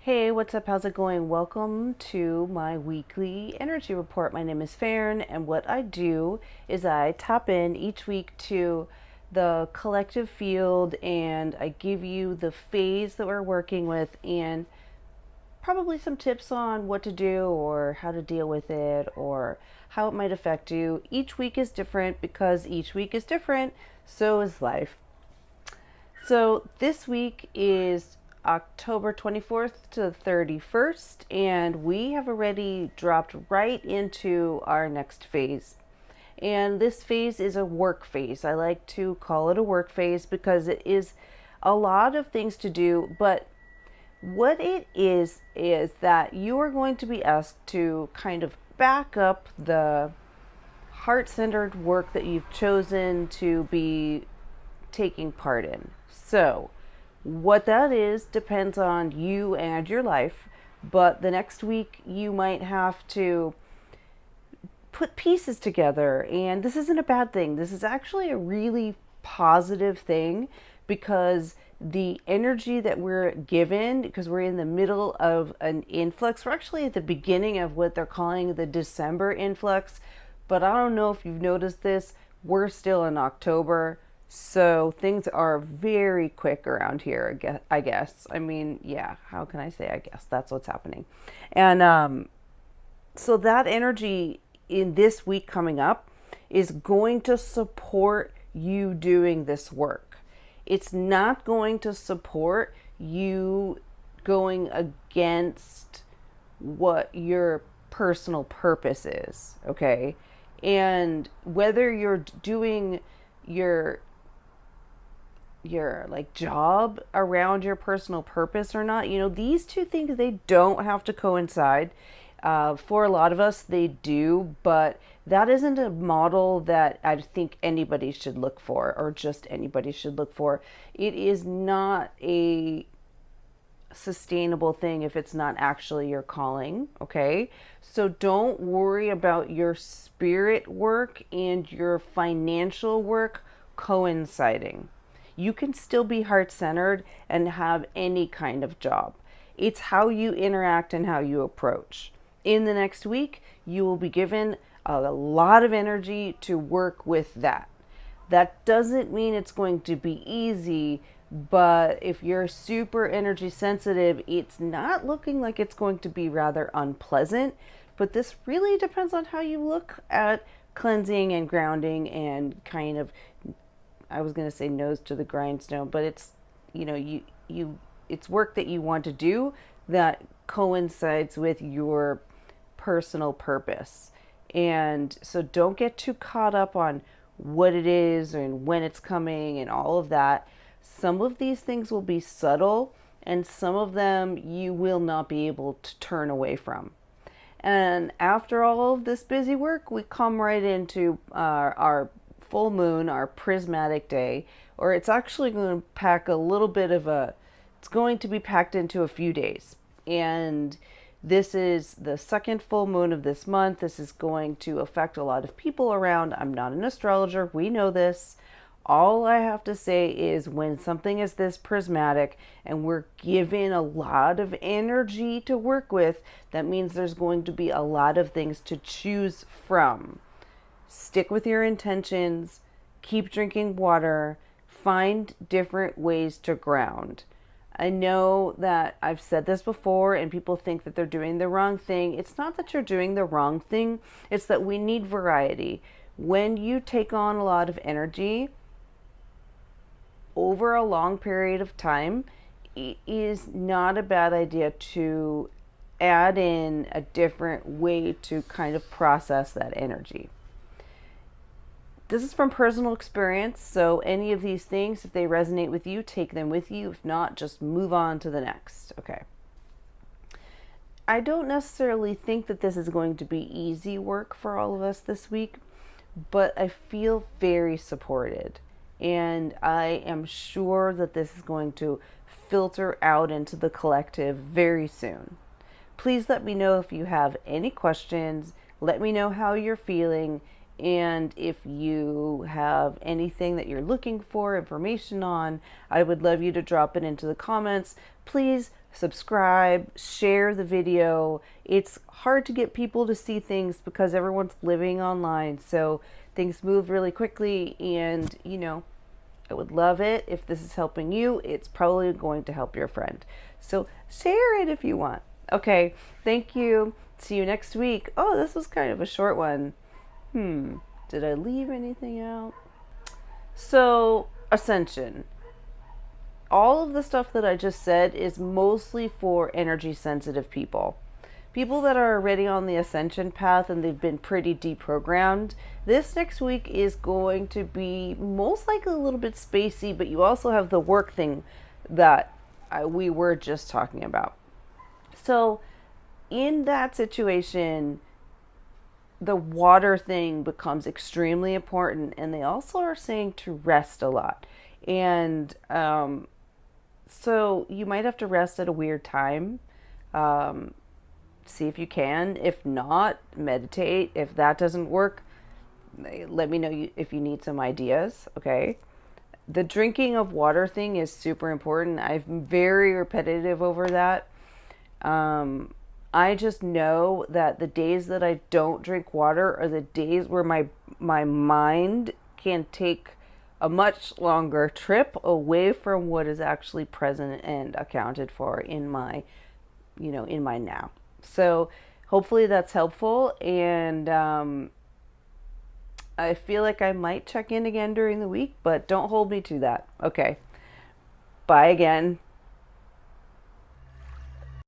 Hey, what's up? How's it going? Welcome to my weekly energy report. My name is Faern, and what I do is I tap in each week to the collective field and I give you the phase that we're working with and probably some tips on what to do or how to deal with it or how it might affect you. Each week is different because each week is different, so is life. So this week is October 24th to the 31st, and we have already dropped right into our next phase. And this phase is a work phase. I like to call it a work phase because it is a lot of things to do, but what it is that you are going to be asked to kind of back up the heart centered work that you've chosen to be taking part in. So, what that is depends on you and your life, but the next week you might have to put pieces together, and this isn't a bad thing. This is actually a really positive thing because the energy that we're given, because we're in the middle of an influx, we're actually at the beginning of what they're calling the December influx, but I don't know if you've noticed this, we're still in October. So things are very quick around here, I guess. I mean, yeah, how can I say I guess? That's what's happening. And so that energy in this week coming up is going to support you doing this work. It's not going to support you going against what your personal purpose is, okay? And whether you're doing your like job around your personal purpose or not, these two things, they don't have to coincide. For a lot of us they do, but that isn't a model that I think anybody should look for, or just anybody should look for. It is not a sustainable thing if it's not actually your calling, okay? So don't worry about your spirit work and your financial work coinciding. You can still be heart centered and have any kind of job. It's how you interact and how you approach. In the next week, you will be given a lot of energy to work with that. That doesn't mean it's going to be easy, but if you're super energy sensitive, it's not looking like it's going to be rather unpleasant. But this really depends on how you look at cleansing and grounding and kind of, I was going to say nose to the grindstone, but it's, it's work that you want to do that coincides with your personal purpose. And so don't get too caught up on what it is and when it's coming and all of that. Some of these things will be subtle, and some of them you will not be able to turn away from. And after all of this busy work, we come right into our full moon, our prismatic day, or it's actually going to pack a little bit of it's going to be packed into a few days. And this is the second full moon of this month. This is going to affect a lot of people around. I'm not an astrologer. We know this. All I have to say is when something is this prismatic and we're given a lot of energy to work with, that means there's going to be a lot of things to choose from. Stick with your intentions, keep drinking water, find different ways to ground. I know that I've said this before and people think that they're doing the wrong thing. It's not that you're doing the wrong thing, it's that we need variety. When you take on a lot of energy over a long period of time, it is not a bad idea to add in a different way to kind of process that energy. This is from personal experience, so any of these things, if they resonate with you, take them with you. If not, just move on to the next. Okay. I don't necessarily think that this is going to be easy work for all of us this week, but I feel very supported. And I am sure that this is going to filter out into the collective very soon. Please let me know if you have any questions. Let me know how you're feeling. And if you have anything that you're looking for information on, I would love you to drop it into the comments. Please subscribe, share the video. It's hard to get people to see things because everyone's living online. So things move really quickly, and I would love it if this is helping you. It's probably going to help your friend. So share it if you want. Okay, thank you. See you next week. Oh, this was kind of a short one. Did I leave anything out? So, ascension. All of the stuff that I just said is mostly for energy sensitive people. People that are already on the ascension path and they've been pretty deprogrammed. This next week is going to be most likely a little bit spacey, but you also have the work thing that we were just talking about. So, in that situation, the water thing becomes extremely important, and they also are saying to rest a lot. And so you might have to rest at a weird time. See if you can. If not, meditate. If that doesn't work, let me know if you need some ideas. Okay. The drinking of water thing is super important. I'm very repetitive over that. I just know that the days that I don't drink water are the days where my mind can take a much longer trip away from what is actually present and accounted for in my now. So hopefully that's helpful, and I feel like I might check in again during the week, but don't hold me to that. Okay. Bye again.